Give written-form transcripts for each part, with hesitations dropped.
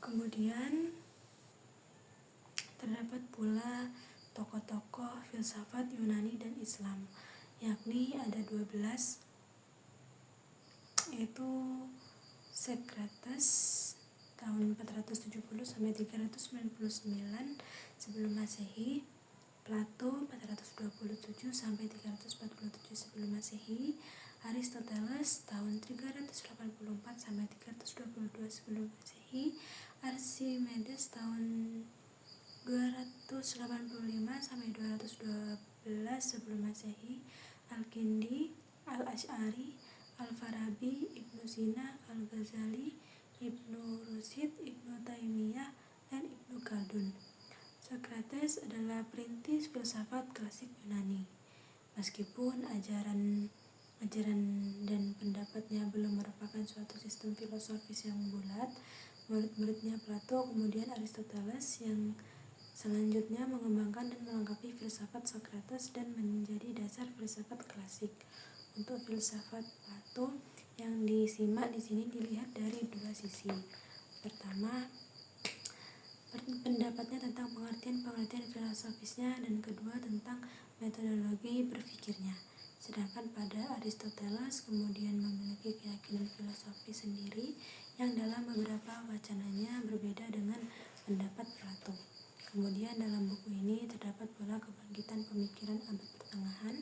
Kemudian terdapat pula tokoh-tokoh filsafat Yunani dan Islam, yakni ada 12, yaitu Socrates tahun 470 sampai 399 sebelum Masehi, Plato 427 sampai 347 sebelum Masehi, Aristoteles tahun 384 sampai 322 sebelum Masehi, Archimedes tahun 285 sampai 212 sebelum Masehi, Al-Kindi, Al-Asy'ari, Al-Farabi, Ibnu Sina, Al-Ghazali, Ibnu Rushd, Ibnu Taimiyah, dan Ibnu Khaldun. Socrates adalah perintis filsafat klasik Yunani. Meskipun ajaran dan pendapatnya belum merupakan suatu sistem filosofis yang bulat, murid-muridnya Plato kemudian Aristoteles yang selanjutnya mengembangkan dan melengkapi filsafat Socrates dan menjadi dasar filsafat klasik. Untuk filsafat Plato yang disimak di sini dilihat dari dua sisi. Pertama, pendapatnya tentang pengertian filosofisnya, dan kedua tentang metodologi berpikirnya. Sedangkan pada Aristoteles kemudian memiliki keyakinan filosofis sendiri yang dalam beberapa wacananya berbeda dengan pendapat Plato. Kemudian dalam buku ini terdapat pula kebangkitan pemikiran abad pertengahan,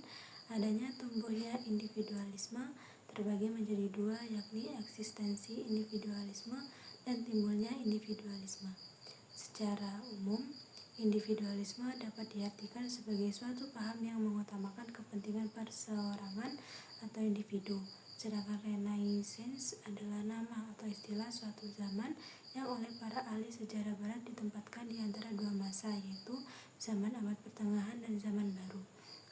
adanya tumbuhnya individualisme terbagi menjadi dua, yakni eksistensi individualisme dan timbulnya individualisme. Secara umum, individualisme dapat diartikan sebagai suatu paham yang mengutamakan kepentingan perseorangan atau individu, sedangkan Renaissance adalah nama atau istilah suatu zaman yang oleh para ahli sejarah barat ditempatkan di antara dua masa, yaitu zaman abad pertengahan dan zaman baru.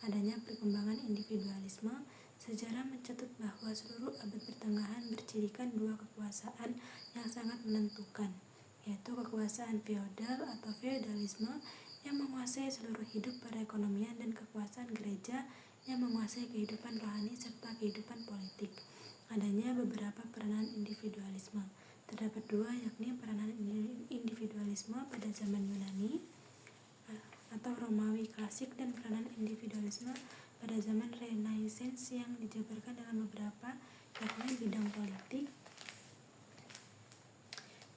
Adanya perkembangan individualisme, sejarah mencatat bahwa seluruh abad pertengahan bercirikan dua kekuasaan yang sangat menentukan, yaitu kekuasaan feodal atau feodalisme yang menguasai seluruh hidup perekonomian dan kekuasaan gereja yang menguasai kehidupan rohani serta kehidupan politik. Adanya beberapa peranan individualisme. Terdapat dua, yakni peranan individualisme pada zaman Yunani atau Romawi klasik dan peranan individualisme pada zaman Renaissance yang dijabarkan dalam beberapa, yakni bidang politik,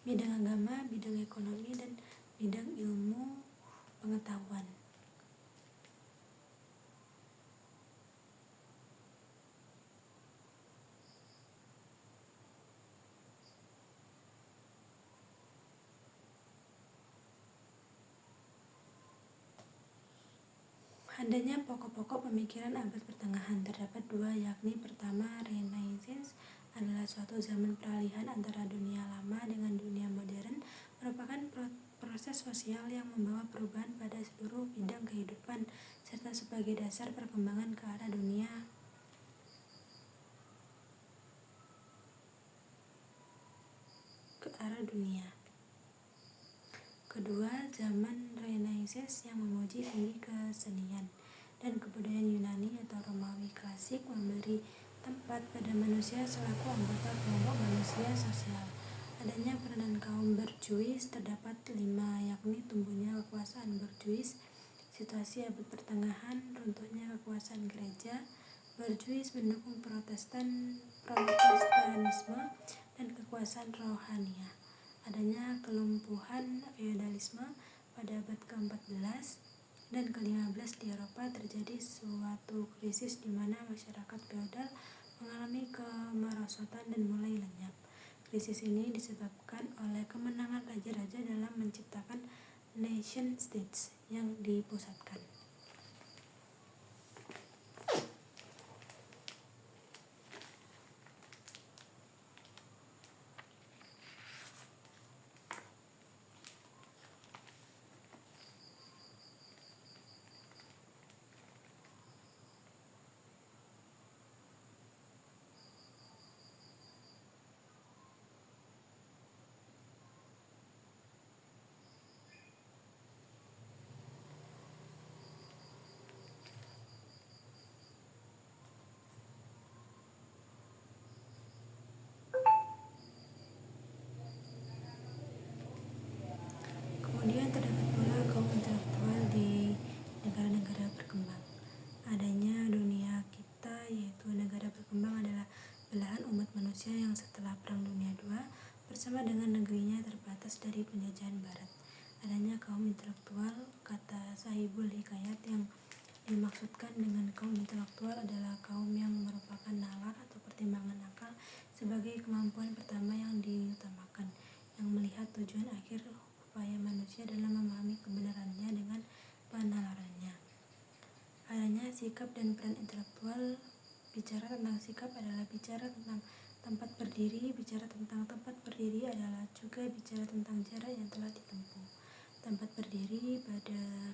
bidang agama, bidang ekonomi, dan bidang ilmu pengetahuan. Adanya pokok-pokok pemikiran abad pertengahan terdapat dua, yakni pertama, Renaissance adalah suatu zaman peralihan antara dunia lama dengan dunia modern, merupakan proses sosial yang membawa perubahan pada seluruh bidang kehidupan serta sebagai dasar perkembangan ke arah dunia Kedua, zaman Renaissance yang memuji tinggi kesenian dan kebudayaan Yunani atau Romawi klasik memberi tempat pada manusia selaku anggota kelompok manusia sosial. Adanya peranan kaum borjuis terdapat 5, yakni tumbuhnya kekuasaan borjuis, situasi abad pertengahan, runtuhnya kekuasaan gereja, borjuis mendukung Protestanisme, dan kekuasaan rohaniah. Adanya kelumpuhan feodalisme pada abad ke-14 dan ke-15 di Eropa. Terjadi suatu krisis di mana masyarakat feodal mengalami kemerosotan dan mulai lenyap. Krisis ini disebabkan oleh kemenangan raja-raja dalam menciptakan nation states yang dipusatkan. bersama dengan negerinya terbatas dari penjajahan barat. Adanya kaum intelektual, kata Sahibul Hikayat, yang dimaksudkan dengan kaum intelektual adalah kaum yang merupakan nalar atau pertimbangan akal sebagai kemampuan pertama yang diutamakan, yang melihat tujuan akhir upaya manusia dalam memahami kebenarannya dengan penalarannya. Adanya sikap dan peran intelektual. Bicara tentang sikap adalah bicara tentang tempat berdiri. Bicara tentang tempat berdiri adalah juga bicara tentang jarak yang telah ditempuh. Tempat berdiri pada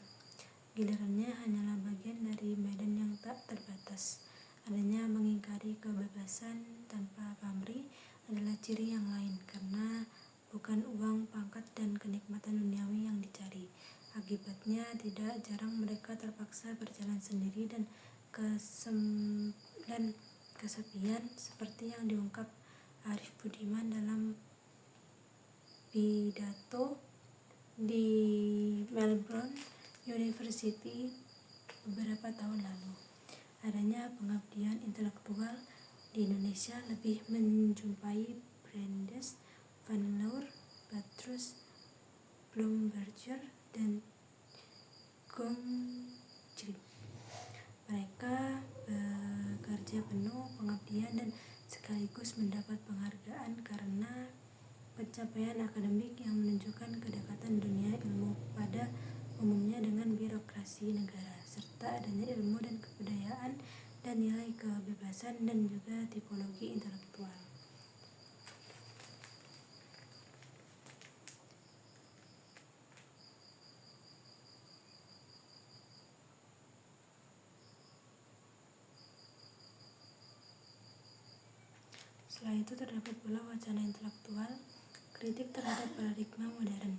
gilirannya hanyalah bagian dari medan yang tak terbatas. Adanya mengingkari kebebasan tanpa pamrih adalah ciri yang lain, karena bukan uang, pangkat, dan kenikmatan duniawi yang dicari. Akibatnya tidak jarang mereka terpaksa berjalan sendiri dan kesepian, seperti yang diungkap Arif Budiman dalam pidato di Melbourne University beberapa tahun lalu. Adanya pengabdian intelektual di Indonesia lebih menjumpai Brandes, Van Leur, Petrus, Bloemberger, dan Gombrich. Mereka bekerja penuh pengabdian dan sekaligus mendapat penghargaan karena pencapaian akademik yang menunjukkan kedekatan dunia ilmu pada umumnya dengan birokrasi negara, serta adanya ilmu dan kebudayaan dan nilai kebebasan dan juga tipologi intelektual. Setelah itu terdapat pula wacana intelektual, kritik terhadap paradigma modern.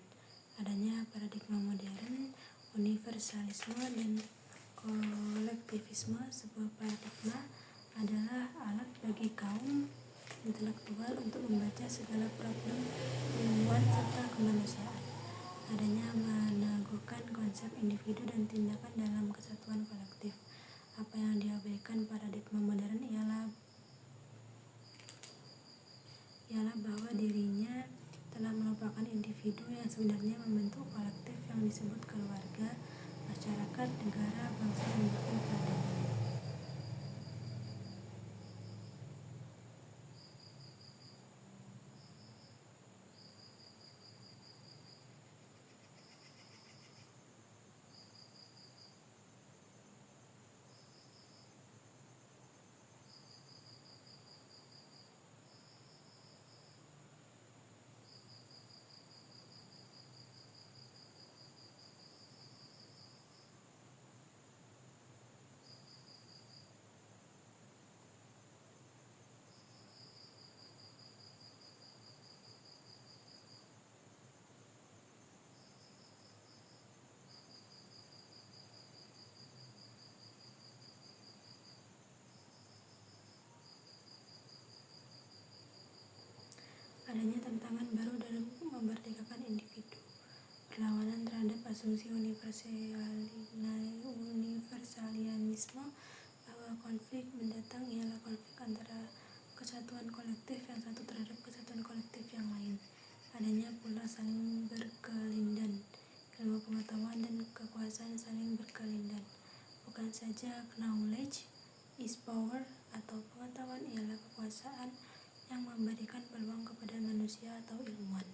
Adanya paradigma modern, universalisme, dan kolektivisme. Sebuah paradigma adalah alat bagi kaum intelektual untuk membaca segala problem ilmuwan serta kemanusiaan. Adanya meneguhkan konsep individu dan tindakan dalam kesatuan kolektif. Apa yang diabaikan paradigma modern ialah bahwa dirinya telah melupakan individu yang sebenarnya membentuk kolektif yang disebut keluarga, masyarakat, negara, bangsa, dan bahkan peradaban. Adanya tantangan baru dalam memerdekakan individu, perlawanan terhadap asumsi universalianisme bahwa konflik mendatang ialah konflik antara kesatuan kolektif yang satu terhadap kesatuan kolektif yang lain. Adanya pula saling berkelindan, ilmu pengetahuan dan kekuasaan saling berkelindan. Bukan saja knowledge is power atau pengetahuan ialah kekuasaan yang memberikan peluang kepada manusia atau ilmuwan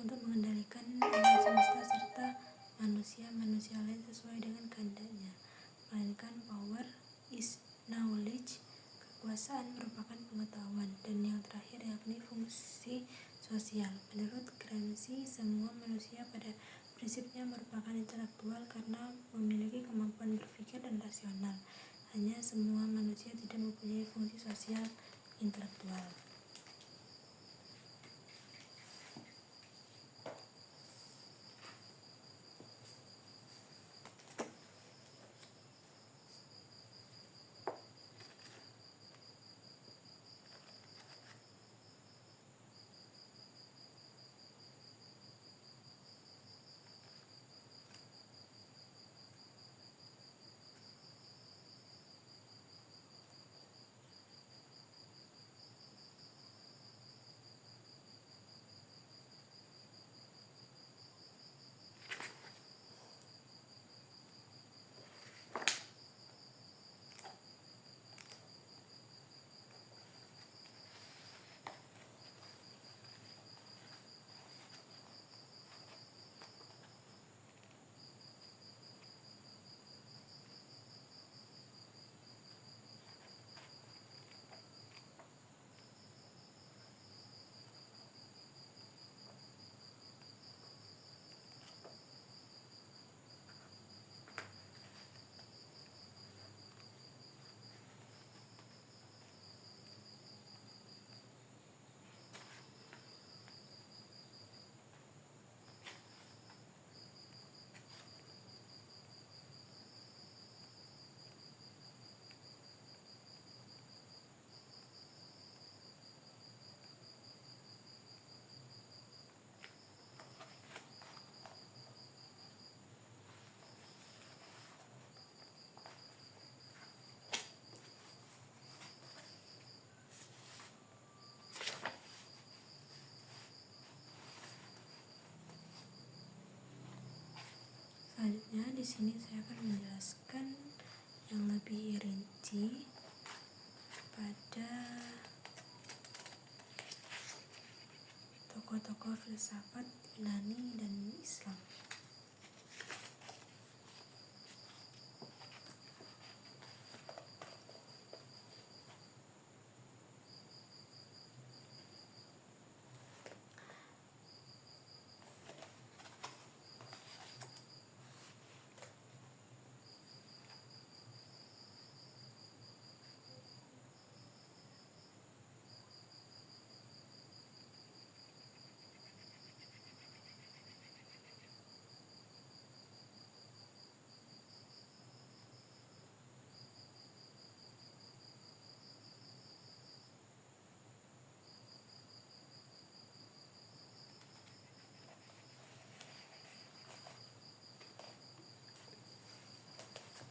untuk mengendalikan alam semesta serta manusia lain sesuai dengan kehendaknya, melainkan power is knowledge, kekuasaan merupakan pengetahuan, dan yang terakhir yakni fungsi sosial. Menurut Gramsci, semua manusia pada prinsipnya merupakan intelektual karena memiliki kemampuan berpikir dan rasional. Hanya semua manusia tidak mempunyai fungsi sosial intelektual. di sini saya akan menjelaskan yang lebih rinci pada tokoh-tokoh filsafat Yunani dan Islam.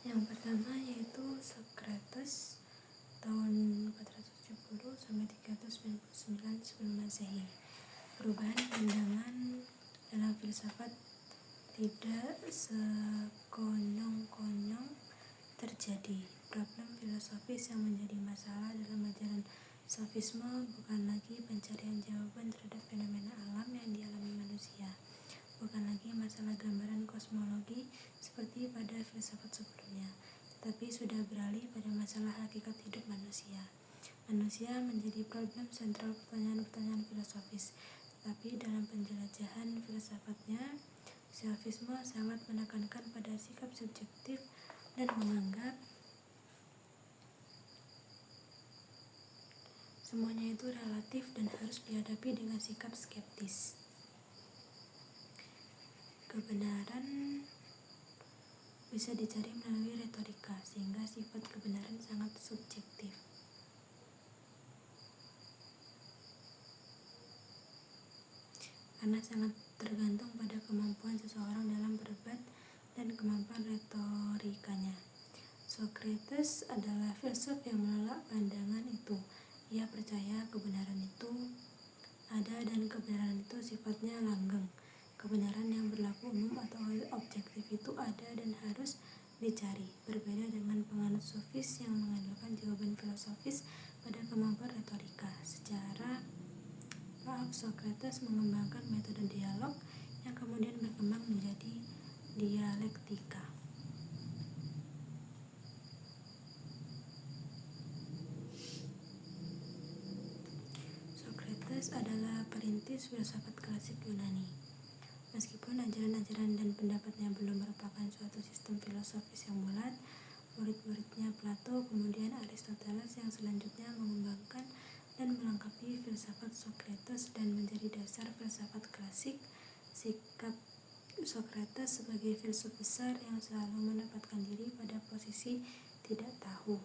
Yang pertama yaitu Socrates tahun 470 sampai 399 sebelum Masehi. Perubahan pandangan dalam filsafat tidak sekonyong-konyong terjadi. Problem filosofis yang menjadi masalah dalam ajaran sofisme bukan lagi pencarian jawaban terhadap fenomena alam yang dialami manusia, bukan lagi masalah gambaran kosmologi seperti pada filsafat sebelumnya, tapi sudah beralih pada masalah hakikat hidup manusia. Manusia menjadi problem sentral pertanyaan-pertanyaan filosofis, tetapi dalam penjelajahan filsafatnya, sofisme sangat menekankan pada sikap subjektif dan menganggap semuanya itu relatif dan harus dihadapi dengan sikap skeptis. Kebenaran bisa dicari melalui retorika, sehingga sifat kebenaran sangat subjektif. Karena sangat tergantung pada kemampuan seseorang dalam berdebat dan kemampuan retorikanya. Socrates adalah filsuf yang menolak pandangan itu. Ia percaya kebenaran itu ada dan kebenaran itu sifatnya langgeng. Kebenaran yang berlaku umum atau objektif itu ada dan harus dicari, berbeda dengan penganut sofis yang mengandalkan jawaban filosofis pada kemampuan retorika. Socrates mengembangkan metode dialog yang kemudian berkembang menjadi dialektika. Socrates adalah perintis filsafat klasik Yunani. Meskipun ajaran-ajaran dan pendapatnya belum merupakan suatu sistem filosofis yang bulat, murid-muridnya Plato, kemudian Aristoteles yang selanjutnya mengembangkan dan melengkapi filsafat Socrates dan menjadi dasar filsafat klasik. Sikap Socrates sebagai filsuf besar yang selalu menempatkan diri pada posisi tidak tahu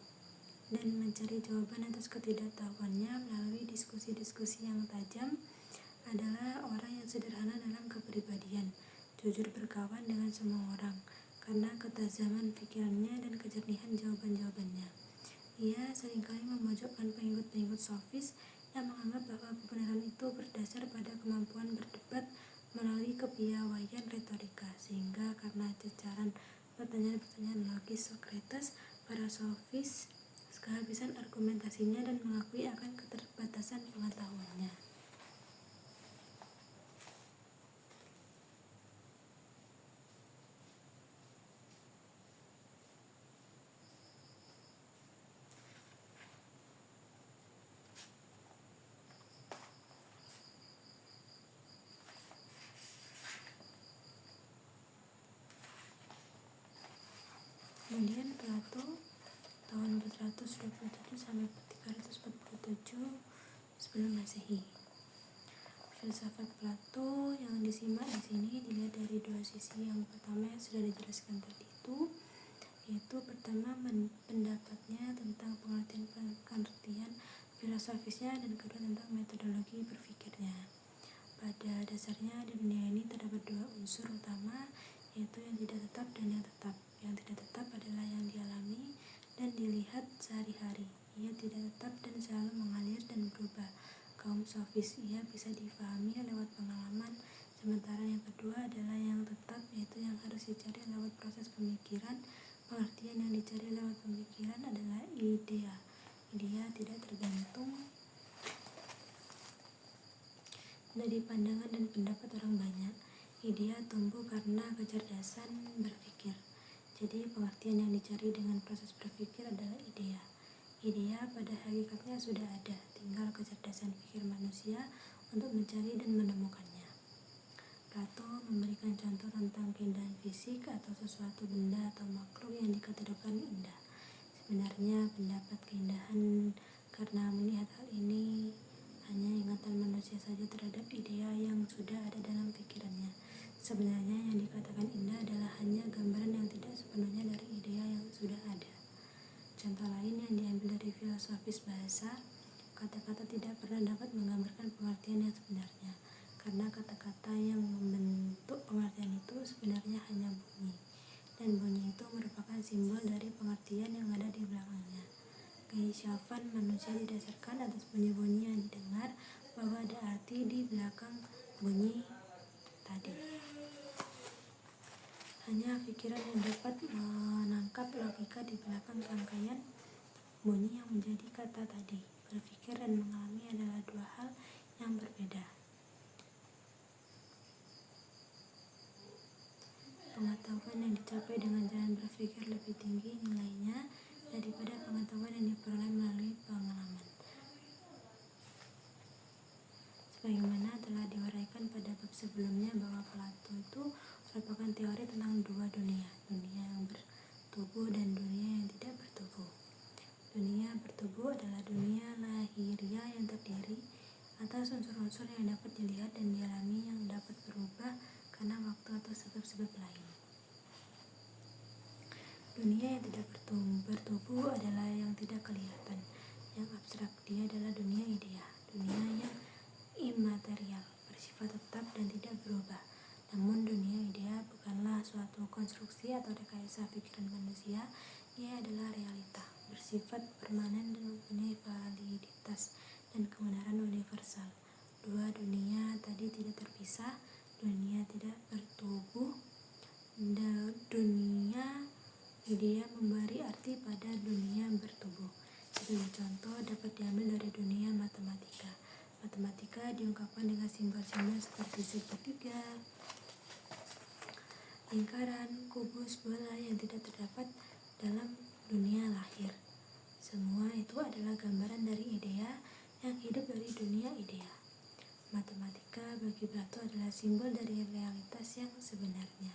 dan mencari jawaban atas ketidaktahuannya melalui diskusi-diskusi yang tajam, adalah orang yang sederhana dalam kepribadian, jujur berkawan dengan semua orang karena ketajaman pikirannya dan kejernihan jawaban-jawabannya. Ia seringkali memojokkan pengikut-pengikut sofis yang menganggap bahwa kebenaran itu berdasar pada kemampuan berdebat melalui kepiawaian retorika, sehingga karena cecaran pertanyaan-pertanyaan logis Socrates, para sofis kehabisan argumentasinya dan mengakui akan keterbatasan pengetahuannya. Kemudian Plato tahun 427 sampai 347 sebelum Masehi. Filsafat Plato yang disimak di sini dilihat dari dua sisi. Yang pertama yang sudah dijelaskan tadi itu, yaitu pertama pendapatnya tentang pengertian filosofisnya, dan kedua tentang metodologi berpikirnya. Pada dasarnya di dunia ini terdapat dua unsur utama, yaitu yang tidak tetap dan yang tetap. Yang tidak tetap adalah yang dialami dan dilihat sehari-hari. Ia tidak tetap dan selalu mengalir dan berubah. Kaum sofis, ia bisa difahami lewat pengalaman, sementara yang kedua adalah yang tetap, yaitu yang yang harus dicari lewat proses pemikiran. Pengertian yang dicari lewat pemikiran adalah idea. Idea tidak tergantung dari pandangan dan pendapat orang banyak. Idea tumbuh karena kecerdasan berpikir. Jadi pengertian yang dicari dengan proses berpikir adalah idea. Idea pada hakikatnya sudah ada, tinggal kecerdasan pikir manusia untuk mencari dan menemukannya. Plato memberikan contoh tentang keindahan fisik atau sesuatu benda atau makhluk yang dikategorikan indah. Sebenarnya pendapat keindahan karena melihat hal ini hanya ingatan manusia saja terhadap idea yang sudah ada dalam pikirannya. Sebenarnya yang dikatakan indah adalah hanya gambaran yang tidak sepenuhnya dari idea yang sudah ada. Contoh lain yang diambil dari filosofis bahasa, kata-kata tidak pernah dapat menggambarkan pengertian yang sebenarnya, karena kata-kata yang membentuk pengertian itu sebenarnya hanya bunyi, dan bunyi itu merupakan simbol dari pengertian yang ada di belakangnya. Keinsyafan manusia didasarkan atas bunyi-bunyi yang didengar, bahwa ada arti di belakang bunyi tadi. Hanya pikiran yang dapat menangkap logika di belakang rangkaian bunyi yang menjadi kata tadi. Berpikir dan mengalami adalah dua hal yang berbeda. Pengetahuan yang dicapai dengan jalan berpikir lebih tinggi nilainya daripada pengetahuan yang diperoleh melalui pengalaman. Sebagaimana telah diuraikan pada bab sebelumnya bahwa Plato itu merupakan teori tentang dua dunia, dunia yang bertubuh dan dunia yang tidak bertubuh. Dunia bertubuh adalah dunia lahiriah yang terdiri atas unsur-unsur yang dapat dilihat dan dialami yang dapat berubah karena waktu atau sebab-sebab lain. Dunia yang tidak bertubuh adalah yang tidak kelihatan, yang abstrak. Dia adalah dunia idea, dunia yang imaterial, bersifat tetap dan tidak berubah. Namun dunia idea bukanlah suatu konstruksi atau rekayasa pikiran manusia. Ia adalah realita, bersifat permanen dan mempunyai validitas dan kebenaran universal. Dua dunia tadi tidak terpisah. Dunia tidak bertubuh, dunia idea memberi arti pada dunia bertubuh. Sebagai contoh dapat diambil dari dunia matematika. Matematika diungkapkan dengan simbol-simbol seperti segitiga, lingkaran, kubus, bola yang tidak terdapat dalam dunia lahir. Semua itu adalah gambaran dari idea yang hidup dari dunia idea. Matematika bagi Plato adalah simbol dari realitas yang sebenarnya.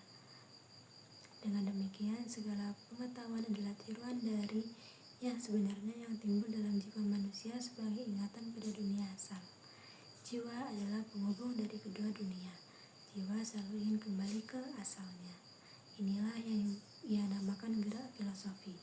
Dengan demikian, segala pengetahuan adalah tiruan dari yang sebenarnya yang timbul dalam jiwa manusia sebagai ingatan pada dunia asal. Jiwa adalah penghubung dari kedua dunia. Jiwa selalu ingin kembali ke asalnya. Inilah yang ia namakan gerak filosofi.